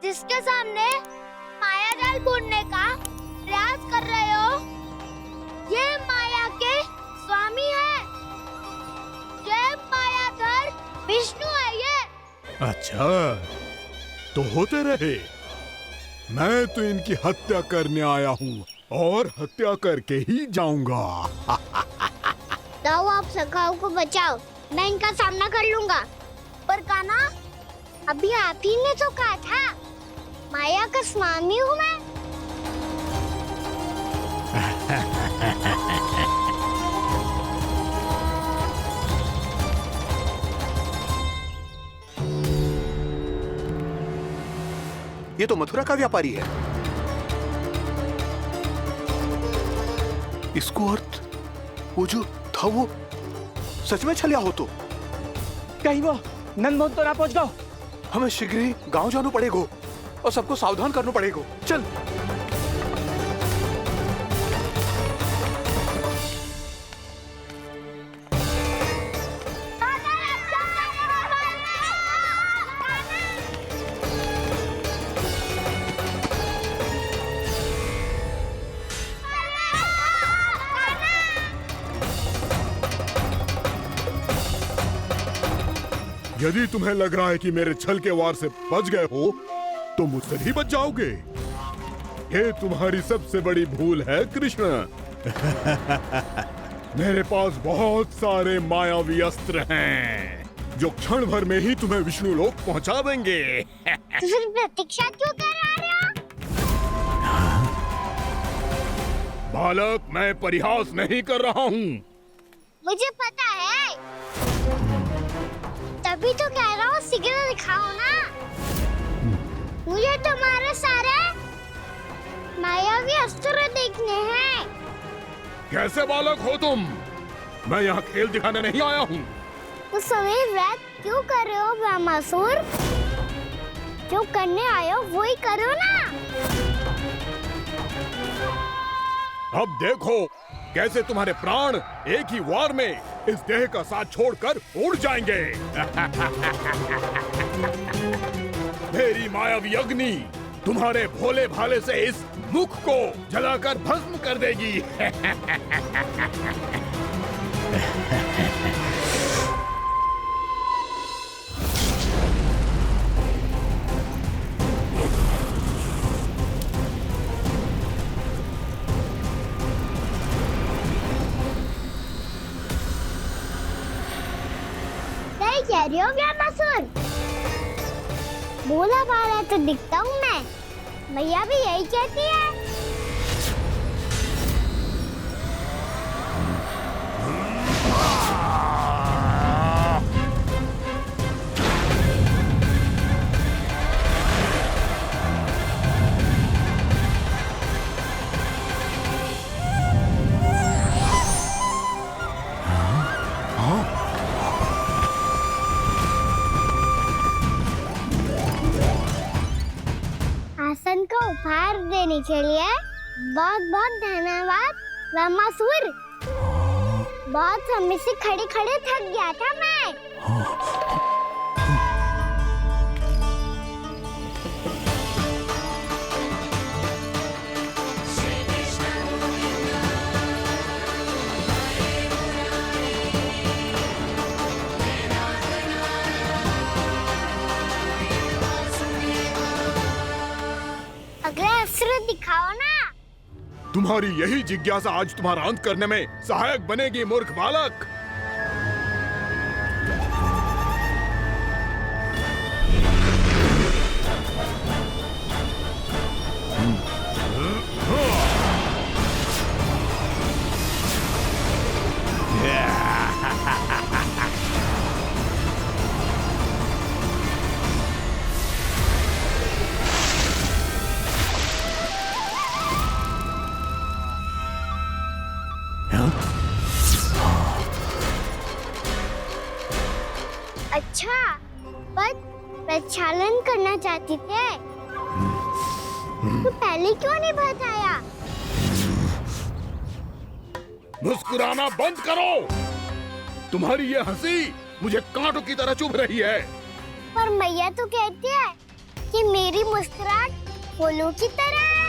जिसके सामने माया जाल बुनने का प्रयास कर रहे हो, ये माया के स्वामी है। ये मायाधर विष्णु है ये। अच्छा, तो होते रहे। मैं तो इनकी हत्या करने आया हूँ और हत्या करके ही जाऊंगा। जाओ, आप सखाओ को बचाओ, मैं इनका सामना कर लूंगा। पर कान्हा, अभी आप ही ने तो कहा था माया का स्वामी हूँ मैं। ये तो मथुरा का व्यापारी है। इसको अर्थ वो जो था वो सच में छलिया हो तो कहीं वो नंदमोहन तो ना पहुंच गओ। हमें शीघ्र ही गांव जाना पड़ेगा और सबको सावधान करना पड़ेगा। चल। यदि तुम्हें लग रहा है कि मेरे छल के वार से बच गए हो, तो मुझसे भी बच जाओगे। ये तुम्हारी सबसे बड़ी भूल है कृष्ण। मेरे पास बहुत सारे मायावी अस्त्र हैं, जो क्षण भर में ही तुम्हें विष्णु लोक पहुंचा देंगे। तो फिर प्रतीक्षा क्यों कर रहे हो? बालक, मैं परिहास नहीं कर रहा हूँ। मुझे पता है, तभी तो कह रहा हूँ शीघ्र दिखाओ ना। मुझे तुम्हारे सारे मायावी अस्त्र देखने हैं। कैसे बालक हो तुम? मैं यहाँ खेल दिखाने नहीं आया हूँ। तो समय व्यर्थ क्यों कर रहे हो ब्रह्मासुर? जो करने आए हो वही करो ना। अब देखो कैसे तुम्हारे प्राण एक ही वार में इस देह का साथ छोड़कर उड़ जाएंगे। मेरी मायावी अग्नि तुम्हारे भोले भाले से इस मुख को जलाकर भस्म कर देगी। कह रही हो ब्रह्मासुर? भोला भाला तो दिखता हूँ मैं। मैया भी यही कहती है। आसन को उपहार देने के लिए बहुत बहुत धन्यवाद ब्रह्मासुर। बहुत समय से खड़े खड़े थक गया था मैं। अगला अस्त्र दिखाओ ना। तुम्हारी यही जिज्ञासा आज तुम्हारा अंत करने में सहायक बनेगी मूर्ख बालक। अच्छा, पर प्रक्षालन करना चाहती थे तो पहले क्यों नहीं बताया? मुस्कुराना बंद करो। तुम्हारी ये हंसी मुझे कांटों की तरह चुभ रही है। पर मैया तो कहती है कि मेरी मुस्कुराहट फूलों की तरह है।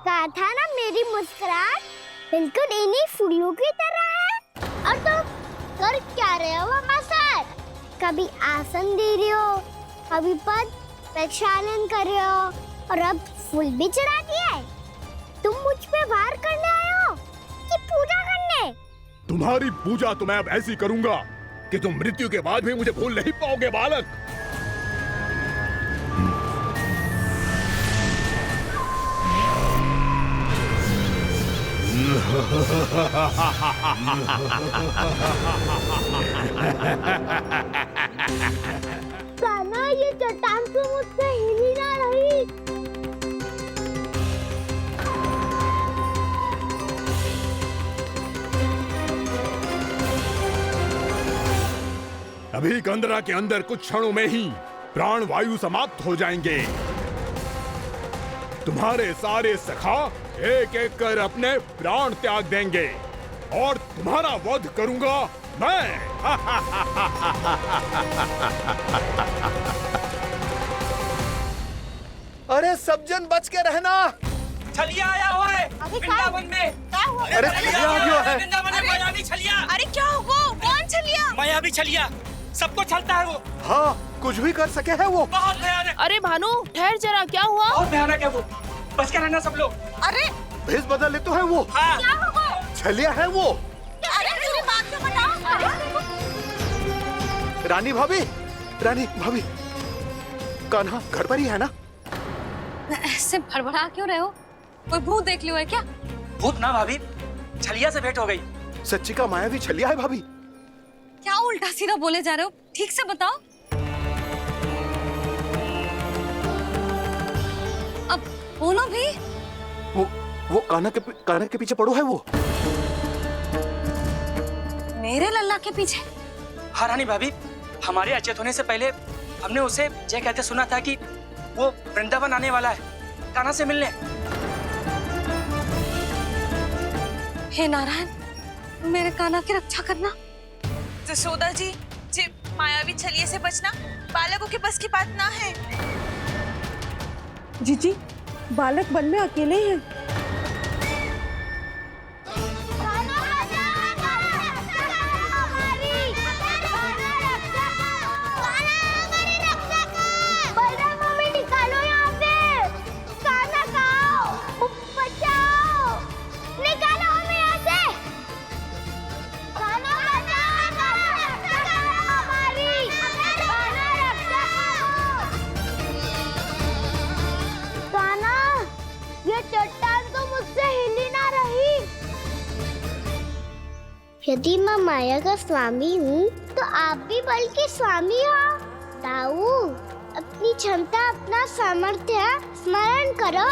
कहा था ना मेरी मुस्कुराहट बिल्कुल इन्हीं फूलों की तरह है। और तुम कर क्या रहे हो मास्टर? कभी आसन दे रहे हो, कभी पद प्रक्षालन कर रहे हो और अब फूल भी चढ़ा दिए। तुम मुझ पे वार करने आए हो कि पूजा करने? तुम्हारी पूजा तो मैं अब ऐसी करूंगा कि तुम मृत्यु के बाद भी मुझे भूल नहीं पाओगे बालक। कान्हा, ये चट्टान तो मुझसे हिल ही ना रही। अभी कंदरा के अंदर कुछ क्षणों में ही प्राण वायु समाप्त हो जाएंगे। तुम्हारे सारे सखा एक एक कर अपने प्राण त्याग देंगे और तुम्हारा वध करूंगा मैं। अरे सब जन बच के रहना। छलिया आया हुआ है वृंदावन में। अरे छलिया आ गया है। वृंदावन में मायावी छलिया। अरे क्या होगा? कौन छलिया? मायावी छलिया सबको छलता है वो। हाँ, कुछ भी कर सके है वो। बहुत भयानक। अरे भानु, ठहर जरा, क्या हुआ? बहुत भयानक है वो, बच के रहना सब लोग। अरे भेष बदल ले तो है वो। हाँ। क्या होगा? छलिया है वो। अरे मेरी बात तो बताओ। रानी भाभी, रानी भाभी, कान्हा घर पर ही है ना? ऐसे भड़बड़ा क्यों रहे हो? कोई भूत देख लियो है क्या? भूत ना भाभी, छलिया से भेंट हो गई। सच्ची का मायावी छलिया है भाभी। क्या उल्टा सीधा बोले जा रहे हो? ठीक से बताओ। अब बोलो भी। वो कान्हा के पीछे पड़ो है वो। मेरे लल्ला के पीछे? हाँ रानी भाभी, हमारे अचेत होने से पहले हमने उसे ये कहते सुना था कि वो वृंदावन आने वाला है कान्हा से मिलने। हे नारायण, मेरे कान्हा की रक्षा करना। जसोदा जी, मायावी छलिए से बचना बालकों के बस की बात ना है। जीजी, बालक वन में अकेले हैं। चट्टान तो मुझसे हिल ही ना रही। यदि मैं माया का स्वामी हूँ तो आप भी बल के स्वामी हो। ताऊ, अपनी क्षमता, अपना सामर्थ्य स्मरण करो।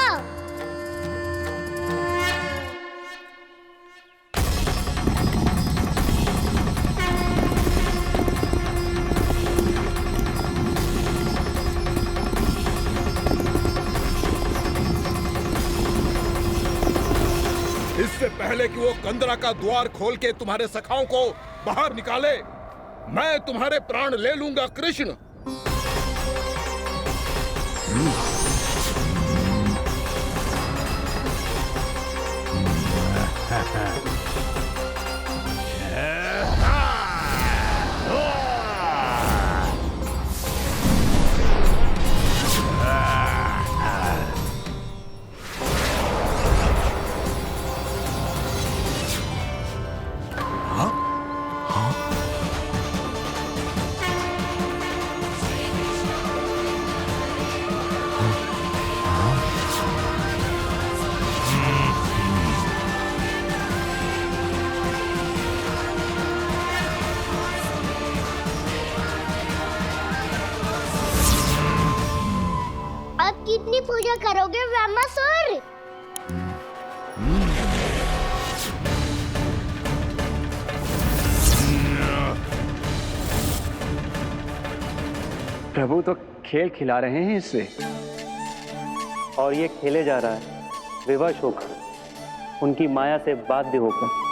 इससे पहले कि वो कंदरा का द्वार खोल के तुम्हारे सखाओं को बाहर निकाले, मैं तुम्हारे प्राण ले लूंगा कृष्ण। अब कितनी पूजा करोगे ब्रह्मासुर? प्रभु तो खेल खिला रहे हैं इससे, और ये खेले जा रहा है विवश होकर, उनकी माया से बाध्य होकर।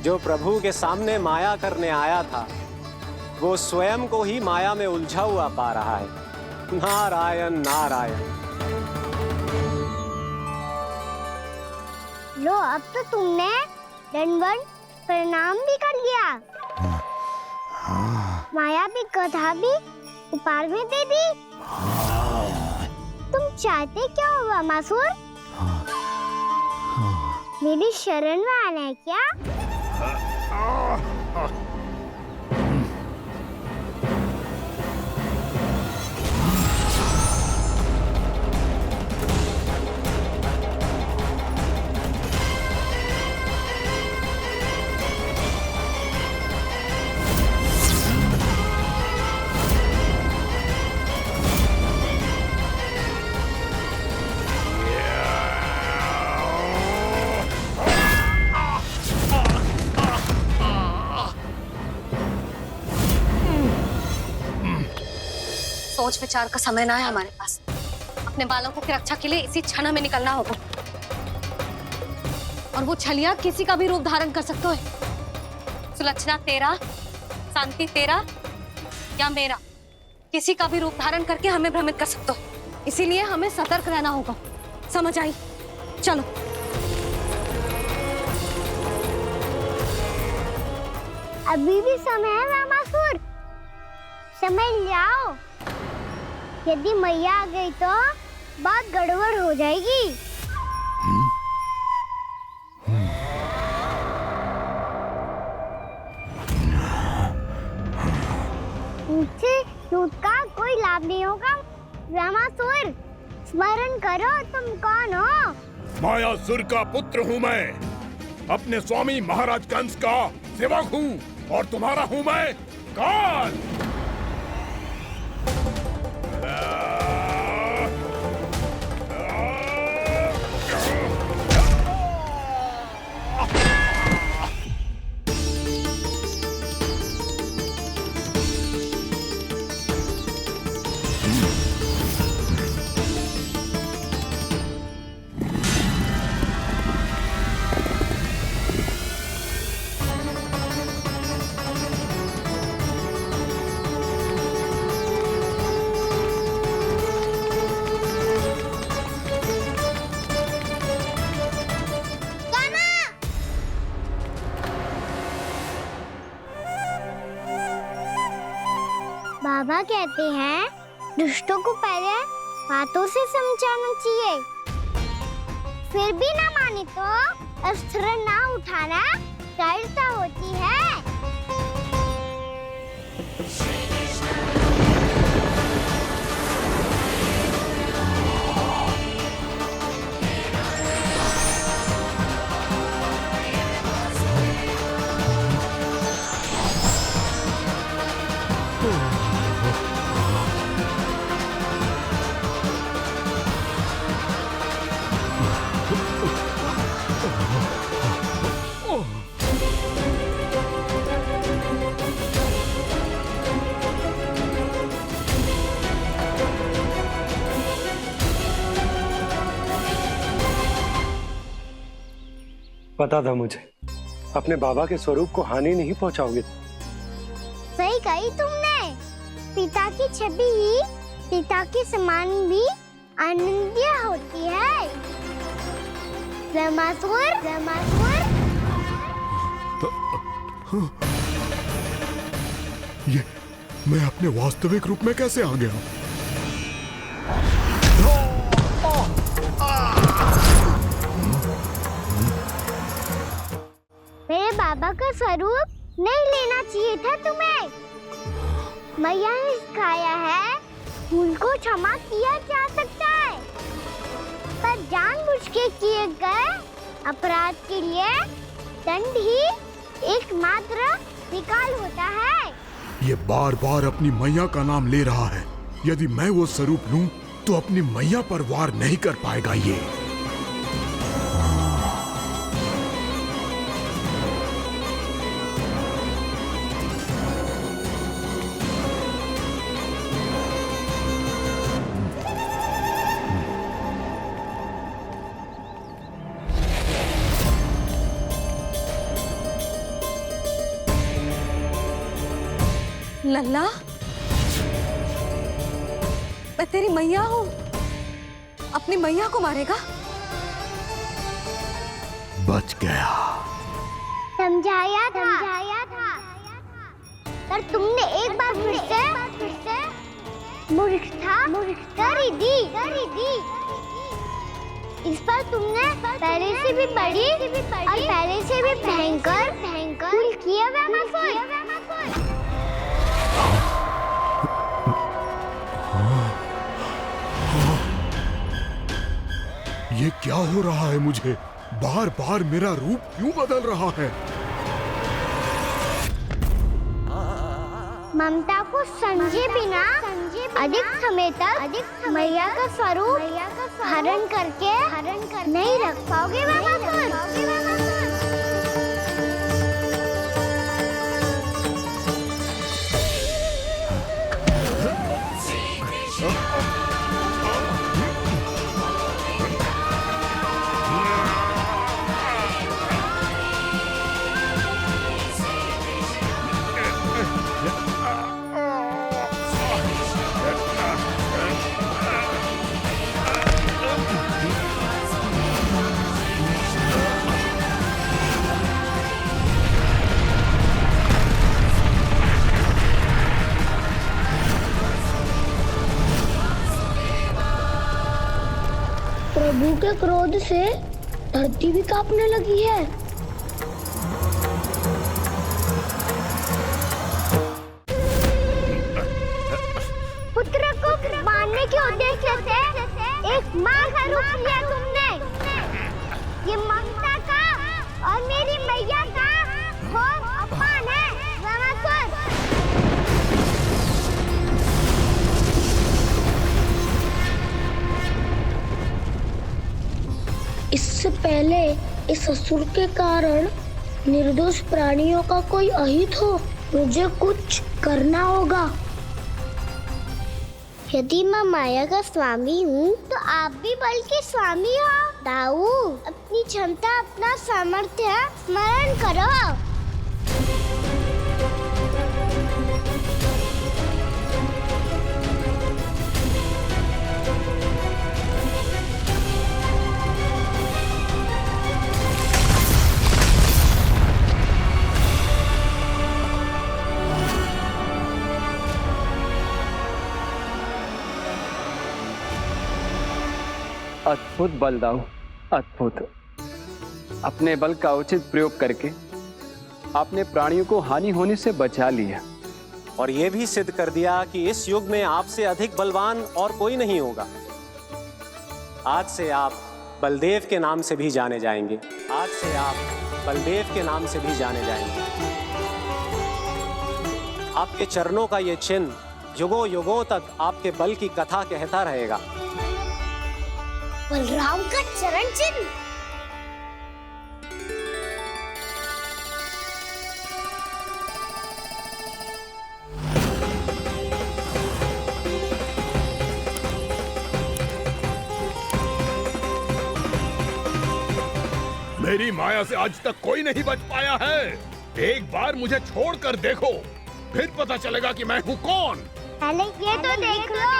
जो प्रभु के सामने माया करने आया था, वो स्वयं को ही माया में उलझा हुआ पा रहा है। नारायण नारायण। लो, अब तो तुमने दंडवत प्रणाम भी कर लिया, माया भी कथा भी उपहार में दे दी। तुम चाहते क्या हो ब्रह्मासुर? मेरी शरण में आना है क्या? सोच विचार का समय ना है हमारे पास। अपने बालकों की रक्षा के लिए इसी क्षण हमें निकलना होगा। और वो छलिया किसी का भी रूप धारण कर सकते है। सुलक्षणा तेरा, शांति तेरा या मेरा, किसी का भी रूप धारण करके हमें भ्रमित कर सकते हो। इसीलिए हमें सतर्क रहना होगा। समझ आई? चलो। अभी भी समय है ब्रह्मासुर, समझ जाओ। यदि मैया आ गई तो बात गड़बड़ हो जाएगी। मुझसे झूठ का कोई लाभ नहीं होगा। ब्रह्मासुर, स्मरण करो तुम कौन हो। मायासुर का पुत्र हूँ मैं, अपने स्वामी महाराज कंस का सेवक हूँ, और तुम्हारा हूँ मैं काल। बाबा कहते हैं दुष्टों को पहले बातों से समझाना चाहिए, फिर भी ना माने तो अस्त्र ना उठाना दृढ़ता होती है। पता था मुझे अपने बाबा के स्वरूप को हानि नहीं पहुंचाओगे। सही कही तुमने। पिता की छवि ही पिता के समान भी आनंदीय होती है। ब्रह्मासुर, ब्रह्मासुर। ये मैं अपने वास्तविक रूप में कैसे आ गया? मेरे बाबा का स्वरूप नहीं लेना चाहिए था तुम्हें। मैया ने सिखाया है भूल को क्षमा किया जा सकता है, पर जानबूझ के किए गए अपराध के लिए दंड ही एकमात्र निकाल होता है। ये बार बार अपनी मैया का नाम ले रहा है। यदि मैं वो स्वरूप लूं तो अपनी मैया पर वार नहीं कर पाएगा ये। लल्ला, मैं तेरी मैया हूँ, अपनी मैया को मारेगा? बच गया। समझाया था, पर तुमने एक बार फिर से मूर्खता कर ही दी। इस पर तुमने पहले से भी बड़ी और पहले से भी भयंकर भूल किया ब्रह्मासुर। ये क्या हो रहा है मुझे? बार बार मेरा रूप क्यों बदल रहा है? ममता को समझे बिना अधिक समय तक मैया का स्वरूप हरण करके नहीं रख पाओगे ब्रह्मासुर। प्रभु के क्रोध से धरती भी कांपने लगी है। पुत्र को मारने के उद्देश्य से एक मां का रूप लिया तुमने। ये ममता का और मेरी मैया का घोर अपमान है ब्रह्मासुर। इससे पहले इस असुर के कारण निर्दोष प्राणियों का कोई अहित हो, मुझे कुछ करना होगा। यदि मैं माया का स्वामी हूँ तो आप भी बल के स्वामी हो। दाऊ, अपनी क्षमता, अपना सामर्थ्य स्मरण करो। अद्भुत बल दाऊ, अद्भुत। अपने बल का उचित प्रयोग करके आपने प्राणियों को हानि होने से बचा लिया और ये भी सिद्ध कर दिया कि इस युग में आपसे अधिक बलवान और कोई नहीं होगा। आज से आप बलदेव के नाम से भी जाने जाएंगे। आज से आप बलदेव के नाम से भी जाने जाएंगे। आपके चरणों का ये चिन्ह युगों युगों तक आपके बल की कथा कहता रहेगा। बलराम का चरण चिन्ह। मेरी माया से आज तक कोई नहीं बच पाया है। एक बार मुझे छोड़कर देखो, फिर पता चलेगा कि मैं हूँ कौन। पहले ये तो देख लो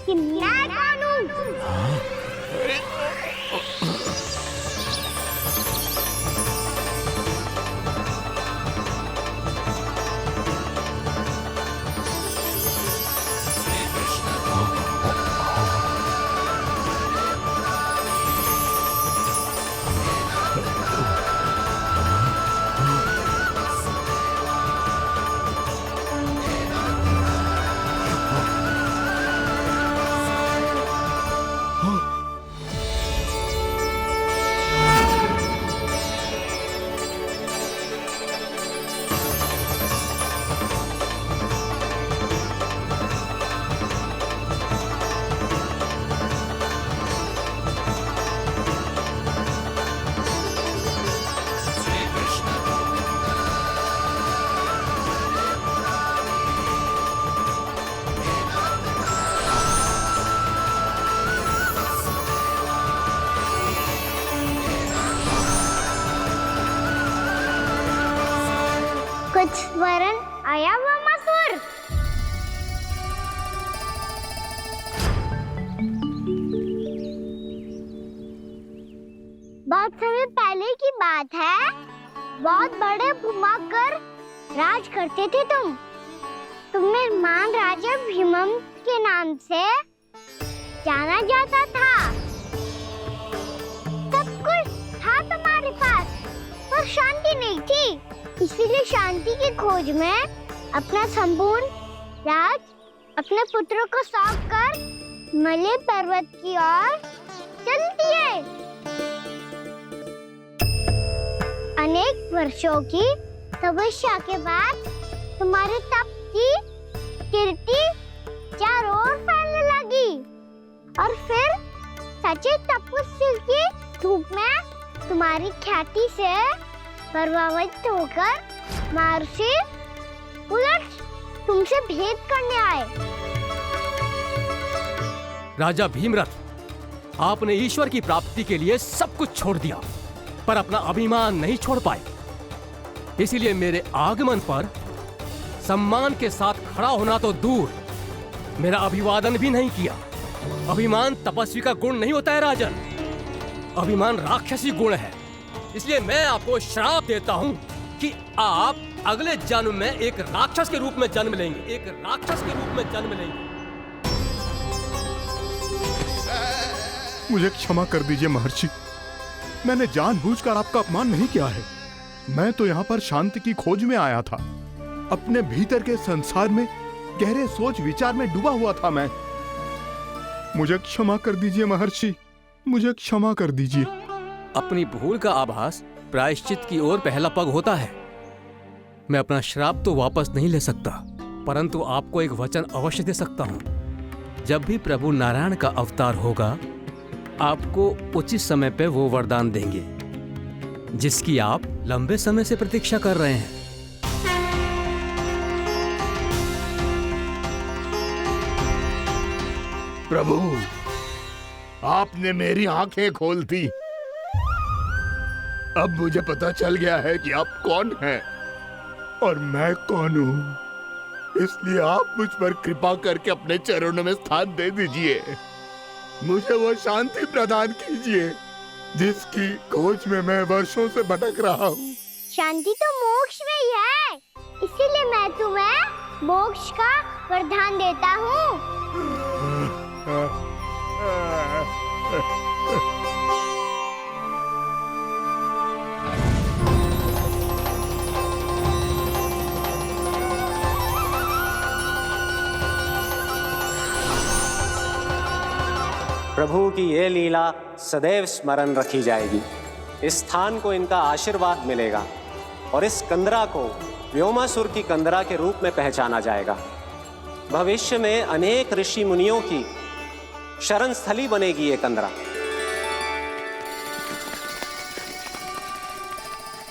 कि मैं कौन हूँ। कुछ वरन आया हुआ मसूर। बहुत समय पहले की बात है, बहुत बड़े भूमाकर राज करते थे तुम्हें महान राजा भीमम के नाम से जाना जाता था। सब कुछ था तुम्हारे पास, पर शांति नहीं थी। इसीलिए शांति की खोज में अपना संपूर्ण राज अपने पुत्रों को सौंप कर मलय पर्वत की ओर चल दिए। अनेक वर्षों की तपस्या के बाद तुम्हारे तप की कीर्ति चारों ओर फैलने लगी और फिर सच्चे तपस्वी की धूप में तुम्हारी ख्याति से प्रभावित होकर महर्षि उलट तुमसे भेंट करने आए। राजा भीमरथ, आपने ईश्वर की प्राप्ति के लिए सब कुछ छोड़ दिया, पर अपना अभिमान नहीं छोड़ पाए। इसीलिए मेरे आगमन पर सम्मान के साथ खड़ा होना तो दूर, मेरा अभिवादन भी नहीं किया। अभिमान तपस्वी का गुण नहीं होता है राजन, अभिमान राक्षसी गुण है। इसलिए मैं आपको श्राप देता हूँ कि आप अगले जन्म में एक राक्षस के रूप में जन्म लेंगे, एक राक्षस के रूप में जन्म लेंगे। मुझे क्षमा कर दीजिए महर्षि, मैंने जानबूझकर आपका अपमान नहीं किया है। मैं तो यहाँ पर शांति की खोज में आया था। अपने भीतर के संसार में गहरे सोच विचार में डूबा हुआ था मैं। मुझे क्षमा कर दीजिए महर्षि, मुझे क्षमा कर दीजिए। अपनी भूल का आभास प्रायश्चित की ओर पहला पग होता है। मैं अपना श्राप तो वापस नहीं ले सकता, परंतु आपको एक वचन अवश्य दे सकता हूँ। जब भी प्रभु नारायण का अवतार होगा, आपको उचित समय पे वो वरदान देंगे जिसकी आप लंबे समय से प्रतीक्षा कर रहे हैं। प्रभु, आपने मेरी आंखें खोल दी। अब मुझे पता चल गया है कि आप कौन हैं और मैं कौन हूँ। इसलिए आप मुझ पर कृपा करके अपने चरणों में स्थान दे दीजिए। मुझे वो शांति प्रदान कीजिए जिसकी खोज में मैं वर्षों से भटक रहा हूँ। शांति तो मोक्ष में ही है, इसीलिए मैं तुम्हें मोक्ष का वरदान देता हूँ। प्रभु की ये लीला सदैव स्मरण रखी जाएगी। इस स्थान को इनका आशीर्वाद मिलेगा और इस कंदरा को व्योमासुर की कंदरा के रूप में पहचाना जाएगा। भविष्य में अनेक ऋषि मुनियों की शरण स्थली बनेगी ये कंदरा।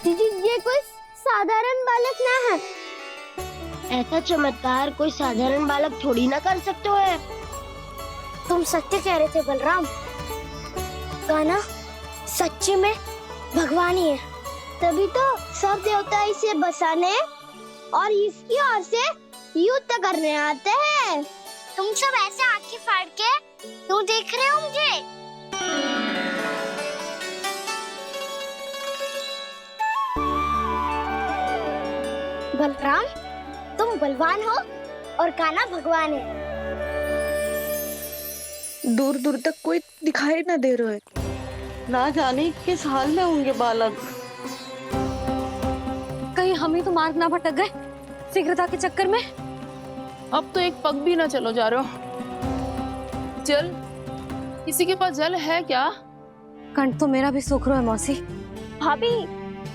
दीदी, ये कोई साधारण बालक ना है। ऐसा चमत्कार कोई साधारण बालक थोड़ी ना कर सकते हो। तुम सत्य कह रहे थे बलराम। गाना सच्ची में भगवान ही है। तभी तो सब देवता इसे बसाने और इसकी ओर से युद्ध करने आते हैं। तुम सब ऐसे आंखें फाड़ के क्यों देख रहे हो मुझे? बलराम, तुम बलवान हो और कान्हा भगवान है। दूर दूर तक कोई दिखाई न दे रहा है। ना जाने किस हाल में होंगे बालक। कहीं हम ही तो मार्ग ना भटक गए शीघ्रता के चक्कर में। अब तो एक पग भी ना चलो जा रहे हो। जल, किसी के पास जल है क्या? कंठ तो मेरा भी सूख रहा है मौसी। भाभी,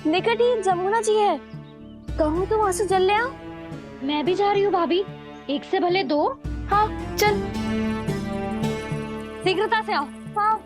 निकट ही जमुना जी है, कहूँ तो वहाँ से जल ले आओ। मैं भी जा रही हूँ भाभी, एक से भले दो। हाँ चल, शीघ्रता से आओ। हाँ।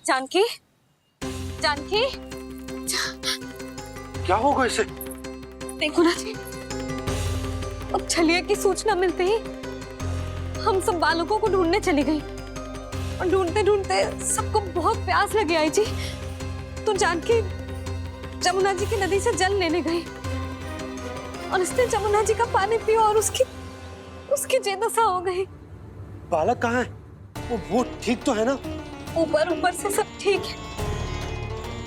जानकी, जानकी, क्या होगा इसे? देखो ना जी, अब छलिया की सूचना मिलते ही हम सब बालकों को ढूंढने चली गई और ढूंढते ढूंढते सबको बहुत प्यास लगी आई जी। तो जानकी जमुना जी की नदी से जल लेने गई और उसने जमुना जी का पानी पिया और उसकी जेदशा हो गई। बालक कहाँ है? वो ठीक तो है ना? ऊपर से सब ठीक है,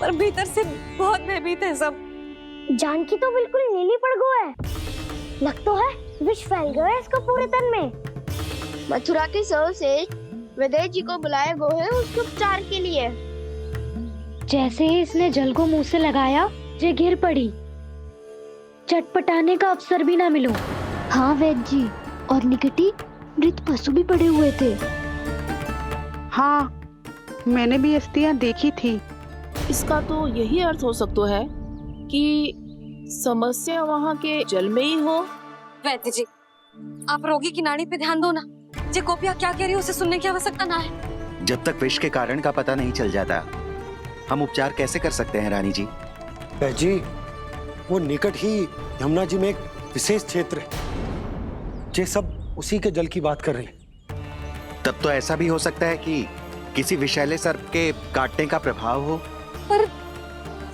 पर भीतर से बहुत भयभीत है सब। जानकी तो बिल्कुल नीली पड़ गया है। लग तो है विष फैल गया है इसको पूरे तन में। मथुरा के सौ से विदेह जी को बुलाए गए हैं उसके उपचार के लिए। जैसे ही इसने जल को मुंह से लगाया, ये गिर पड़ी। चटपटाने का अवसर भी ना मिलो। हाँ वैद्य जी, और निकटी मृत पशु भी पड़े हुए थे। हाँ, मैंने भी अस्थियां देखी थी। इसका तो यही अर्थ हो सकता है कि समस्या वहाँ के जल में ही हो। वैद्य जी, आप रोगी की नाड़ी पे ध्यान दो ना। जे गोपिया क्या कह रही है उसे सुनने की आवश्यकता ना है। जब तक विष के कारण का पता नहीं चल जाता, हम उपचार कैसे कर सकते हैं रानी जी? जी, वो निकट ही यमुना जी में एक विशेष क्षेत्र है। ये सब उसी के जल की बात कर रहे हैं। तब तो ऐसा भी हो सकता है कि किसी विषैले सर्प के काटने का प्रभाव हो। पर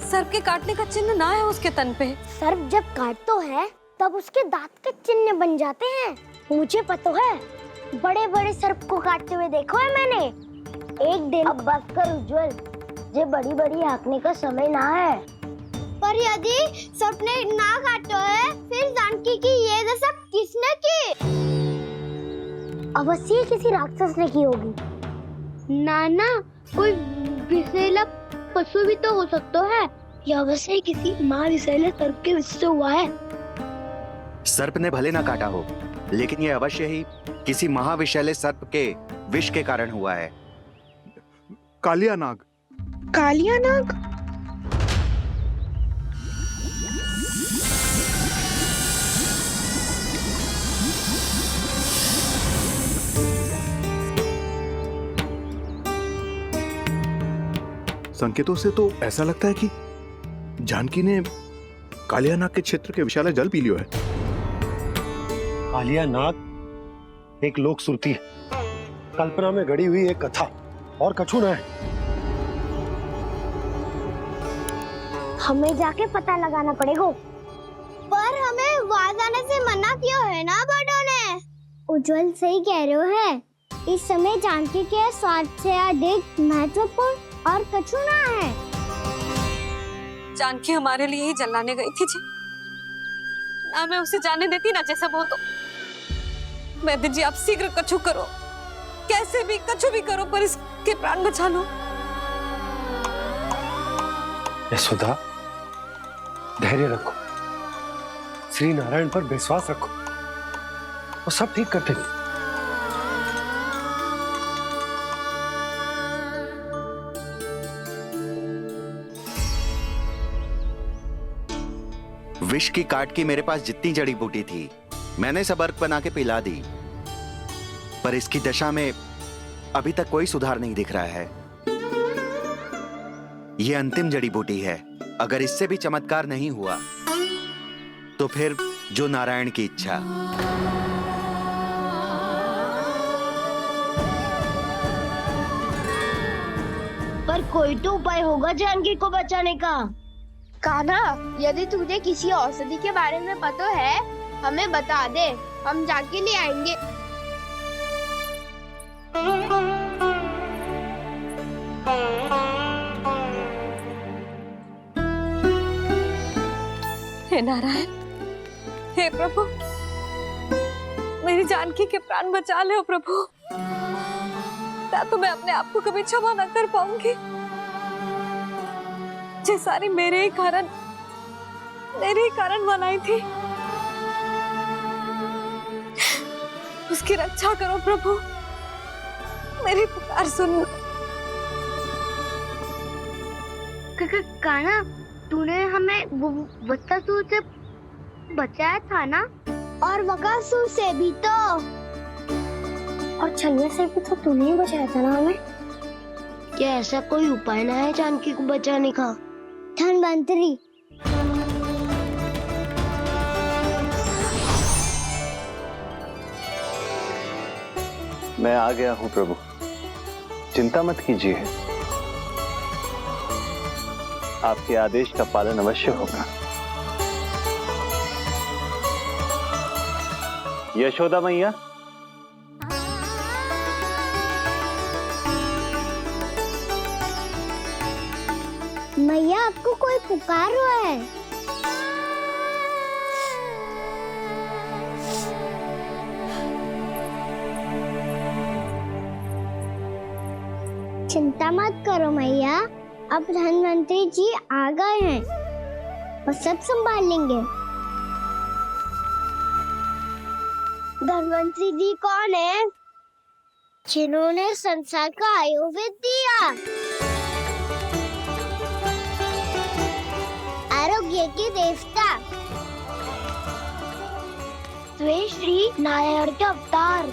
सर्प के काटने का चिन्ह ना है उसके तन पे। सर्प जब काटता है तब उसके दांत के चिन्ह बन जाते हैं। मुझे पता है, बड़े बड़े सर्प को काटते हुए देखो है मैंने। एक दिन अब बस कर उज्जवल, ये बड़ी बड़ी हाँकने का समय ना है। पर यदि सर्प ने ना काटा है, फिर जानकी की ये दशा किसने की? अवश्य किसी राक्षस ने की होगी। नाना, कोई विषैला पशु भी तो हो सकता है। यह अवश्य किसी महाविषैले सर्प के विष से हुआ है। सर्प ने भले ना काटा हो, लेकिन ये अवश्य ही किसी महाविषैले सर्प के विष के कारण हुआ है। कालिया नाग। कालिया नाग? संकेतों से तो ऐसा लगता है कि जानकी ने कालिया नाग के क्षेत्र के विशाल जल पी लियो है। कालिया नाग एक लोक श्रुति है, कल्पना में गढ़ी हुई एक कथा, और कछु न है। हमें जाके पता लगाना पड़ेगा। पर हमें वहाँ जाने से मना किया है ना बड़ों ने। उज्जवल सही कह रहे हो है। इस समय जानकी के स्वार्थ से अधिक महत्वपूर्ण और कछु ना है। जानकी हमारे लिए ही जलाने गई थी जी। ना मैं उसे जाने देती ना जैसा वो तो। वैद्य जी आप शीघ्र कछु करो, कैसे भी कछु भी करो, पर इसके प्राण बचा लो। यशोदा, धैर्य रखो, श्री नारायण पर विश्वास रखो, वो सब ठीक कर देंगे। विष की काट की मेरे पास जितनी जड़ी बूटी थी मैंने सब अर्क बना के पिला दी, पर इसकी दशा में अभी तक कोई सुधार नहीं दिख रहा है। यह अंतिम जड़ी बूटी है, अगर इससे भी चमत्कार नहीं हुआ तो फिर जो नारायण की इच्छा। पर कोई तो उपाय होगा जानकी को बचाने का। कान्हा, यदि तुझे किसी औषधि के बारे में पता है हमें बता दे, हम जाके ले आएंगे। हे नारायण, हे प्रभु, मेरी जानकी के प्राण बचा ले प्रभु। ना तो मैं अपने आप को कभी क्षमा न कर पाऊंगी। ये सारी मेरे ही कारण बनाई थी। उसकी रक्षा करो प्रभु, मेरी पुकार सुनो। कान्हा, तूने हमें बकासुर से बचाया था ना? और बकासुर से भी तो, और छलवे से भी तो तूने ही बचाया था ना हमें। क्या ऐसा कोई उपाय ना है जानकी को बचाने का? धन्वंतरी, मैं आ गया हूं प्रभु, चिंता मत कीजिए, आपके आदेश का पालन अवश्य होगा। यशोदा मैया, मैया आपको कोई पुकार रहा है। चिंता मत करो मैया, अब धन्वंतरी जी आ गए हैं, वो सब संभाल लेंगे। धन्वंतरी जी कौन है? जिन्होंने संसार का आयुर्वेद दिया, आरोग्य के देवता, वे श्री नारायण के अवतार।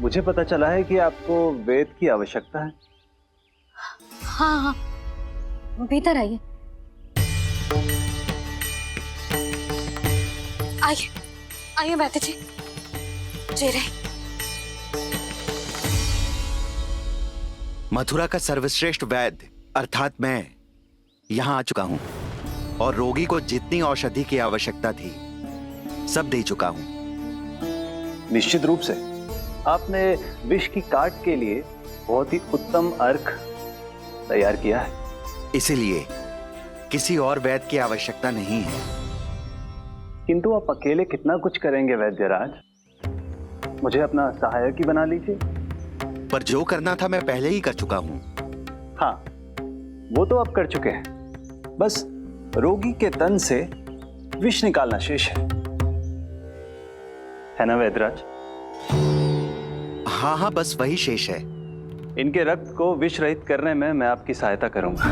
मुझे पता चला है कि आपको वेद की आवश्यकता है। हाँ हाँ, भीतर आइए। आइए आइए वैद्य जी, जी रहे। मथुरा का सर्वश्रेष्ठ वैद्य अर्थात मैं यहाँ आ चुका हूँ और रोगी को जितनी औषधि की आवश्यकता थी सब दे चुका हूँ। निश्चित रूप से आपने विष की काट के लिए बहुत ही उत्तम अर्क तैयार किया है, इसीलिए किसी और वैद्य की आवश्यकता नहीं है। किंतु आप अकेले कितना कुछ करेंगे वैद्यराज, मुझे अपना सहायक ही बना लीजिए। पर जो करना था मैं पहले ही कर चुका हूँ। हाँ, वो तो आप कर चुके हैं, बस रोगी के तन से विष निकालना शेष है ना वैद्यराज? हाँ हाँ, बस वही शेष है। इनके रक्त को विष रहित करने में मैं आपकी सहायता करूंगा।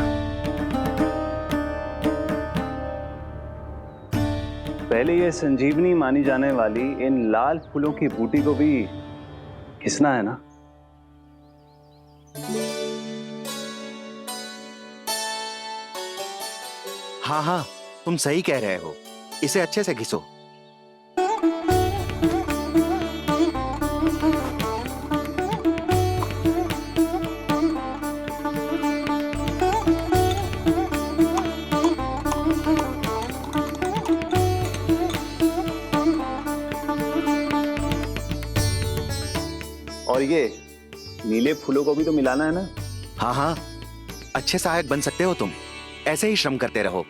पहले ये संजीवनी मानी जाने वाली इन लाल फूलों की बूटी को भी घिसना है ना? हाँ हाँ, तुम सही कह रहे हो, इसे अच्छे से घिसो। और ये नीले फूलों को भी तो मिलाना है ना। हाँ हाँ, अच्छे सहायक बन सकते हो तुम, ऐसे ही श्रम करते रहो।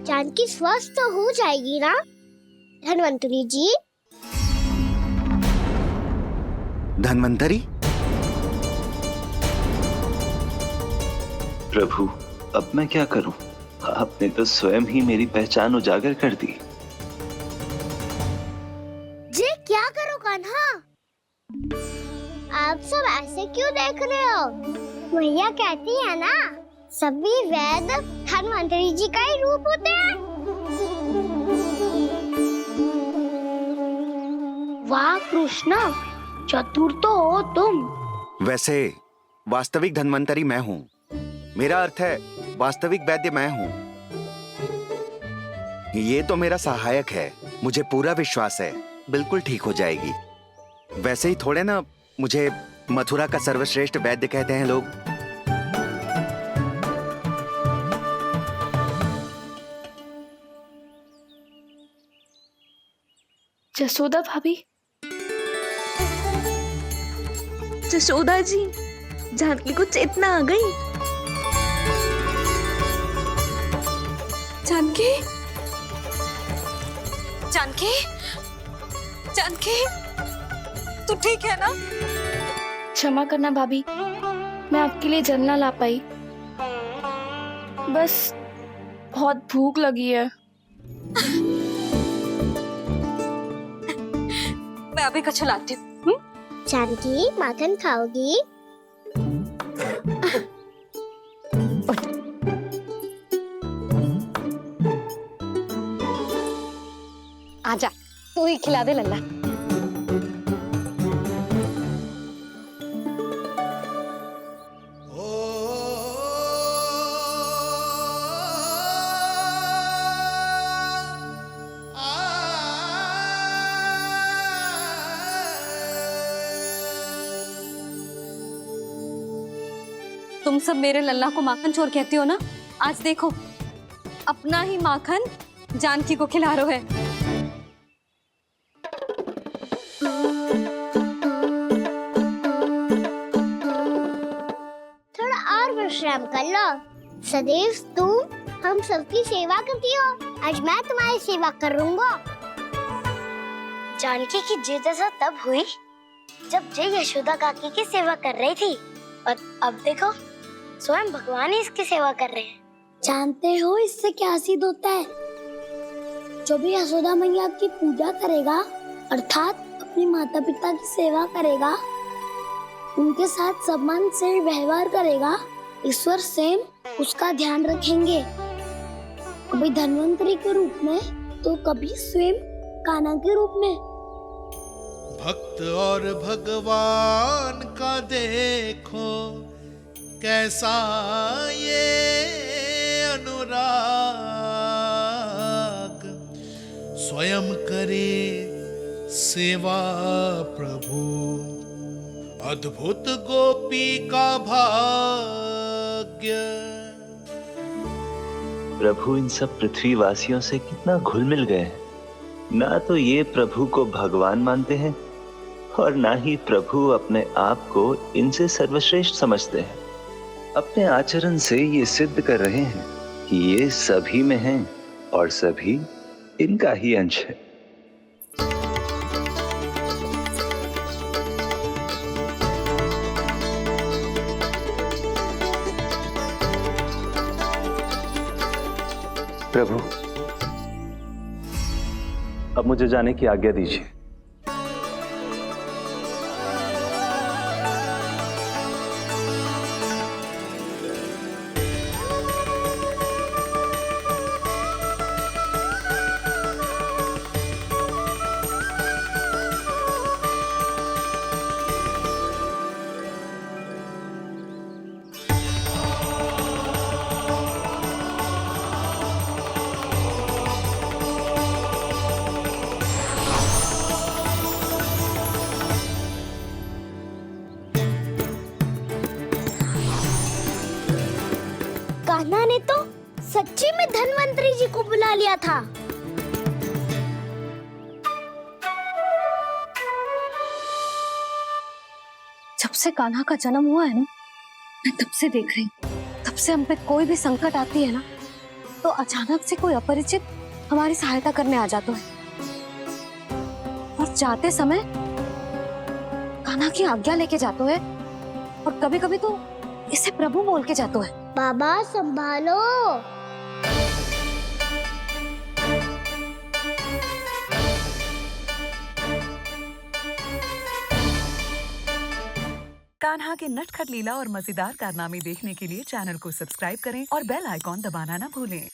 जानकी स्वस्थ तो हो जाएगी ना धन्वंतरी जी? धन्वंतरी? प्रभु, अब मैं क्या करूं? आपने तो स्वयं ही मेरी पहचान उजागर कर दी। जी क्या करो कान्हा? आप सब ऐसे क्यों देख रहे हो? मैया कहती है ना, सभी वेद धन्वंतरी जी का ही रूप होते हैं। वाह कृष्णा, चतुर तो हो तुम। वैसे वास्तविक धन्वंतरी मैं हूँ। मेरा अर्थ है वास्तविक वैद्य मैं हूँ। ये तो मेरा सहायक है, मुझे पूरा विश्वास है बिल्कुल ठीक हो जाएगी। वैसे ही थोड़े ना मुझे मथुरा का सर्वश्रेष्ठ वैद्य कहते हैं लोग। जसोदा भाभी, जसोदा जी, जानकी को चेतना आ गई। जानकी, जानकी, जानकी, तू ठीक है ना? क्षमा करना भाभी, मैं आपके लिए जल ना ला पाई। बस बहुत भूख लगी है। मैं अभी कछु लाती हूँ। जानकी माखन खाओगी? आजा, तू ही खिला दे लल्ला। तुम सब मेरे लल्ला को माखन चोर कहती हो ना? आज देखो, अपना ही माखन जानकी को खिला रहे हो। थोड़ा और विश्राम कर लो। सदैव तुम हम सबकी सेवा करती हो, आज मैं तुम्हारी सेवा करूंगा। जानकी की जिद दशा तब हुई जब जय यशोदा काकी की सेवा कर रही थी, और अब देखो स्वयं भगवान ही इसकी सेवा कर रहे हैं। जानते हो इससे क्या सिद्ध होता है? जो भी यशोदा मैया की पूजा करेगा, अर्थात अपने माता पिता की सेवा करेगा, उनके साथ सम्मान से व्यवहार करेगा, ईश्वर स्वयं उसका ध्यान रखेंगे। कभी धन्वंतरी के रूप में तो कभी स्वयं कान्हा के रूप में। भक्त और भगवान का देखो कैसा ये अनुराग, स्वयं करे सेवा प्रभु, अद्भुत गोपी का भाग्य। प्रभु इन सब पृथ्वीवासियों से कितना घुल मिल गए हैं। ना तो ये प्रभु को भगवान मानते हैं और ना ही प्रभु अपने आप को इनसे सर्वश्रेष्ठ समझते हैं। अपने आचरण से ये सिद्ध कर रहे हैं कि ये सभी में हैं और सभी इनका ही अंश है। प्रभु, अब मुझे जाने की आज्ञा दीजिए। कान्हा ने तो सच्ची में धन्वंतरी जी को बुला लिया था। जब से कान्हा का जन्म हुआ है ना, मैं तब से देख रही हूँ, तब से हम पे कोई भी संकट आती है ना, तो अचानक से कोई अपरिचित हमारी सहायता करने आ जाता है, और जाते समय कान्हा की आज्ञा लेके जाते है, और कभी कभी तो इसे प्रभु बोल के जाते है। बाबा संभालो। कान्हा के नटखट लीला और मजेदार कारनामे देखने के लिए चैनल को सब्सक्राइब करें और बेल आइकॉन दबाना ना भूलें।